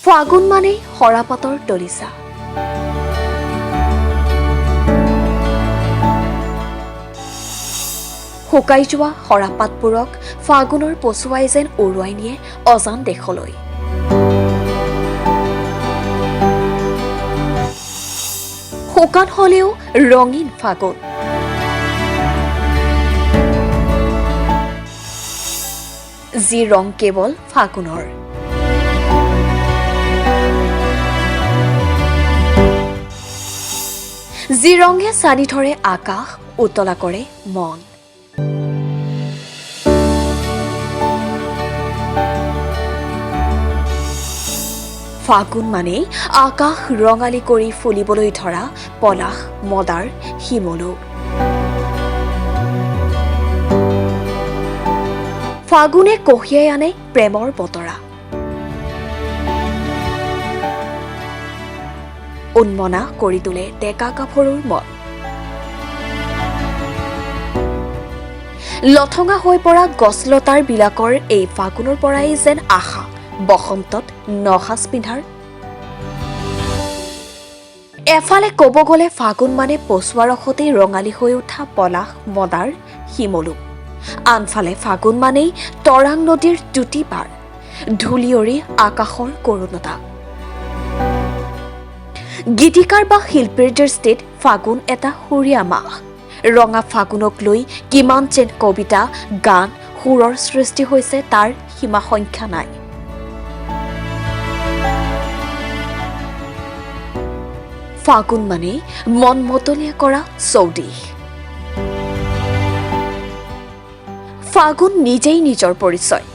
ফাগুন মানেই সৰাপাতৰ দলিচা। শুকাই যোৱা সৰাপাতবোৰক ফাগুনৰ পচুৱাই যেন উৰুৱাই নিয়ে অজান দেশলৈ। শুকান হলেও ৰঙীন ফাগুন। যি ৰং কেৱল ফাগুনৰ। যি ৰঙে চানি ধৰে আকাশ, উতলা কৰে মন। ফাগুন মানেই আকাশ ৰঙালী কৰি ফুলিবলৈ ধৰা পলাশ, মদাৰ, শিমলু। ফাগুনে কঢ়িয়াই আনে প্ৰেমৰ বতৰা। উন্মনা কৰি তোলে ডেকা গাভৰুৰ মন। লঠঙা হৈ পৰা গছলতাৰ বিলাকৰ এই ফাগুনৰ পৰাই যেন আশা বসন্তত নসাজ পিন্ধাৰ। এফালে কব গলে ফাগুন মানে পচুৱা ৰসতেই ৰঙালী হৈ উঠা পলাশ, মদাৰ, শিমলু। আনফালে ফাগুন মানেই তৰাং নদীৰ দুটি পাৰ, ধূলিয়ৰী আকাশৰ কৰুণতা। গীতিকাৰ বা শিল্পীৰ দৃষ্টিত ফাগুন এটা সুৰীয়া মাহ। ৰঙা ফাগুনক লৈ কিমান যেন কবিতা, গান, সুৰৰ সৃষ্টি হৈছে তাৰ সীমা সংখ্যা নাই। ফাগুন মানে মন মতলীয়া কৰা চৌদিশ। ফাগুন নিজেই নিজৰ পৰিচয়।